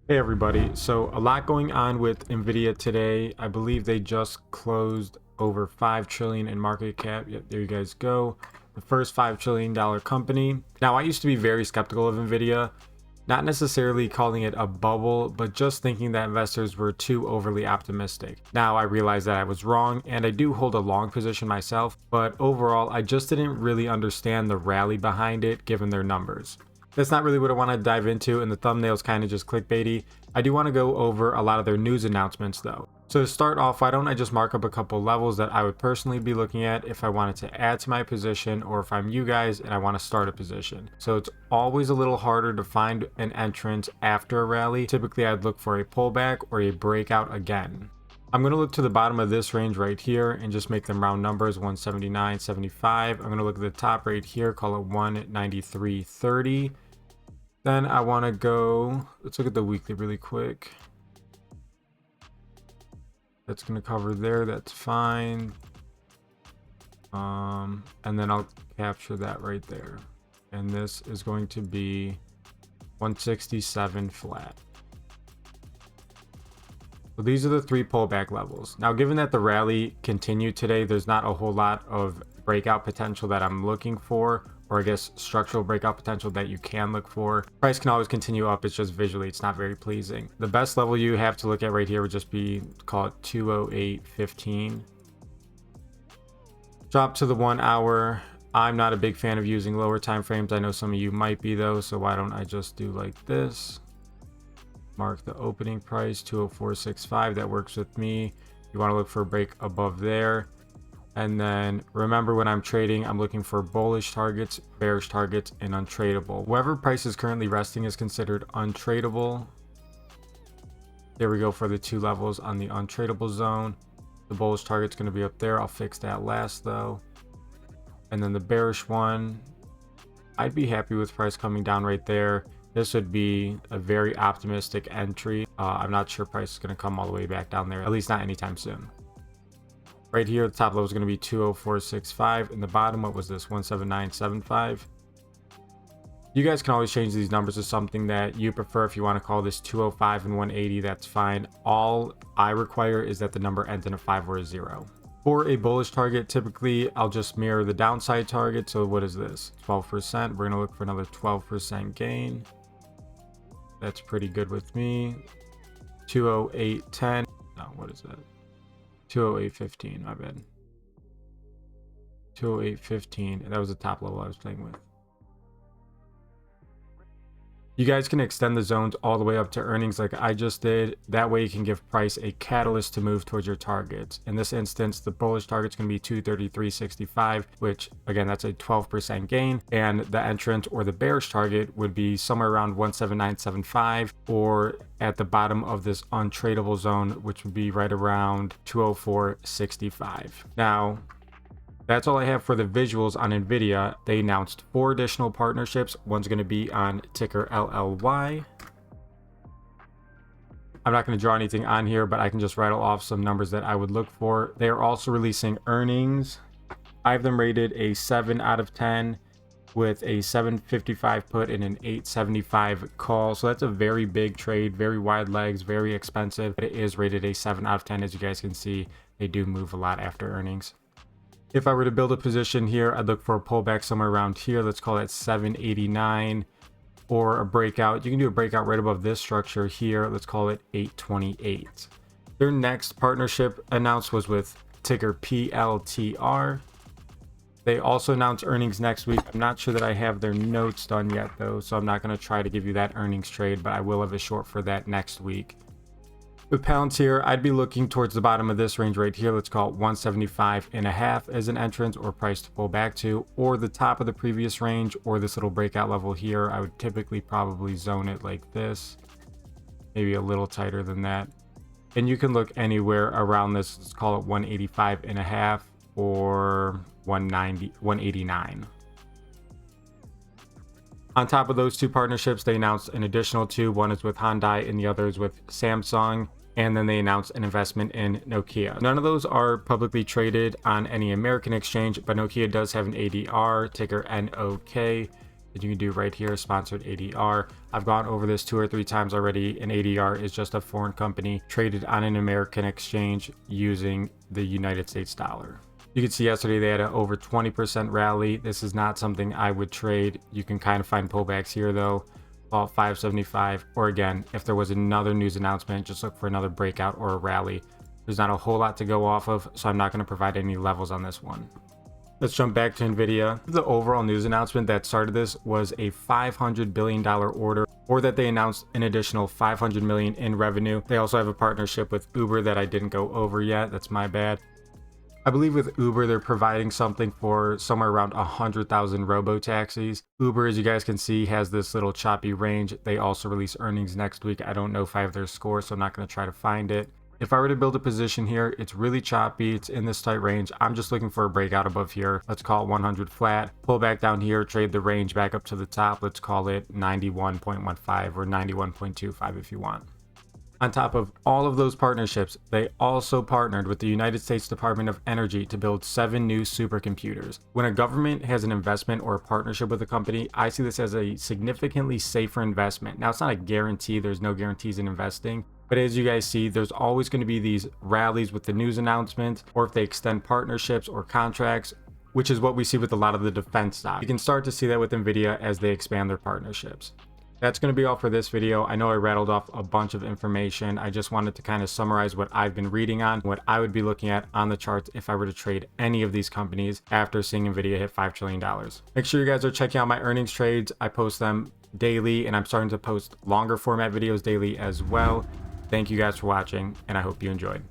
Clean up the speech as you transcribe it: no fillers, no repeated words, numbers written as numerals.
Hey everybody, so a lot going on with Nvidia today. I believe they just closed over 5 trillion in market cap. Yep, there you guys go. The first $5 trillion company. Now, I used to be very skeptical of Nvidia, not necessarily calling it a bubble, but just thinking that investors were too overly optimistic. Now I realize that I was wrong, and I do hold a long position myself, but overall I just didn't really understand the rally behind it given their numbers. That's not really what I want to dive into, and the thumbnail's kind of just clickbaity. I do want to go over a lot of their news announcements though. So to start off, why don't I just mark up a couple levels that I would personally be looking at if I wanted to add to my position, or if I'm you guys and I want to start a position. So it's always a little harder to find an entrance after a rally. Typically I'd look for a pullback or a breakout again. I'm going to look to the bottom of this range right here and just make them round numbers, 179.75. I'm going to look at the top right here, call it 193.30. Then I want to go, let's look at the weekly really quick. That's going to cover there, that's fine. And then I'll capture that right there. And this is going to be 167 flat. So these are the three pullback levels. Now, given that the rally continued today, there's not a whole lot of breakout potential that I'm looking for, or I guess structural breakout potential that you can look for. Price can always continue up, it's just visually, it's not very pleasing. The best level you have to look at right here would just be, call it 208.15. Drop to the 1 hour. I'm not a big fan of using lower time frames. I know some of you might be though, so why don't I just do like this? Mark the opening price, 204.65, that works with me. You want to look for a break above there. And then remember, when I'm trading, I'm looking for bullish targets, bearish targets, and untradeable. Wherever price is currently resting is considered untradeable. There we go for the two levels on the untradeable zone. The bullish target's going to be up there. I'll fix that last though. And then the bearish one, I'd be happy with price coming down right there. This would be a very optimistic entry. I'm not sure price is going to come all the way back down there, at least not anytime soon. Right here, the top level is going to be 204.65, and the bottom, what was this, 179.75. You guys can always change these numbers to something that you prefer. If you want to call this 205 and 180, that's fine. All I require is that the number ends in a 5 or a 0. For a bullish target, typically I'll just mirror the downside target. So what is this? 12%. We're going to look for another 12% gain. That's pretty good with me. 208.10. No, what is that? 208.15, my bad. 208.15. That was the top level I was playing with. You guys can extend the zones all the way up to earnings like I just did. That way you can give price a catalyst to move towards your targets. In this instance, the bullish target's going to be 233.65, which again, that's a 12% gain. And the entrant or the bearish target would be somewhere around 179.75, or at the bottom of this untradeable zone, which would be right around 204.65. Now, that's all I have for the visuals on Nvidia. They announced 4 additional partnerships. One's going to be on ticker LLY. I'm not going to draw anything on here, but I can just rattle off some numbers that I would look for. They are also releasing earnings. I have them rated a 7 out of 10 with a 755 put and an 875 call. So that's a very big trade, very wide legs, very expensive. But it is rated a 7 out of 10. As you guys can see, they do move a lot after earnings. If I were to build a position here, I'd look for a pullback somewhere around here. Let's call it 789, or a breakout. You can do a breakout right above this structure here. Let's call it 828. Their next partnership announced was with ticker PLTR. They also announced earnings next week. I'm not sure that I have their notes done yet though, so I'm not going to try to give you that earnings trade, but I will have a short for that next week. With Palantir, I'd be looking towards the bottom of this range right here. Let's call it 175.5 as an entrance or price to pull back to, or the top of the previous range, or this little breakout level here. I would typically probably zone it like this, maybe a little tighter than that. And you can look anywhere around this. Let's call it 185.5 or 189. On top of those two partnerships, they announced an additional 2. One is with Hyundai and the other is with Samsung. And then they announced an investment in Nokia. None of those are publicly traded on any American exchange, but Nokia does have an ADR, ticker NOK. that you can do right here, sponsored ADR. I've gone over this 2 or 3 times already. An ADR is just a foreign company traded on an American exchange using the United States dollar. You can see yesterday they had an over 20% rally. This is not something I would trade. You can kind of find pullbacks here though, about 575, or again, if there was another news announcement, just look for another breakout or a rally. There's not a whole lot to go off of, so I'm not going to provide any levels on this one. Let's jump back to Nvidia. The overall news announcement that started this was a $500 billion order, or that they announced an additional $500 million in revenue. They also have a partnership with Uber that I didn't go over yet. That's my bad. I believe with Uber, they're providing something for somewhere around 100,000 robotaxis. Uber, as you guys can see, has this little choppy range. They also release earnings next week. I don't know if I have their score, so I'm not going to try to find it. If I were to build a position here, it's really choppy. It's in this tight range. I'm just looking for a breakout above here. Let's call it 100 flat. Pull back down here, trade the range back up to the top. Let's call it 91.15 or 91.25 if you want. On top of all of those partnerships, they also partnered with the United States Department of Energy to build 7 new supercomputers. When a government has an investment or a partnership with a company, I see this as a significantly safer investment. Now, it's not a guarantee. There's no guarantees in investing. But as you guys see, there's always going to be these rallies with the news announcements, or if they extend partnerships or contracts, which is what we see with a lot of the defense stocks. You can start to see that with Nvidia as they expand their partnerships. That's going to be all for this video. I know I rattled off a bunch of information. I just wanted to kind of summarize what I've been reading on, what I would be looking at on the charts if I were to trade any of these companies after seeing Nvidia hit $5 trillion. Make sure you guys are checking out my earnings trades. I post them daily, and I'm starting to post longer format videos daily as well. Thank you guys for watching, and I hope you enjoyed.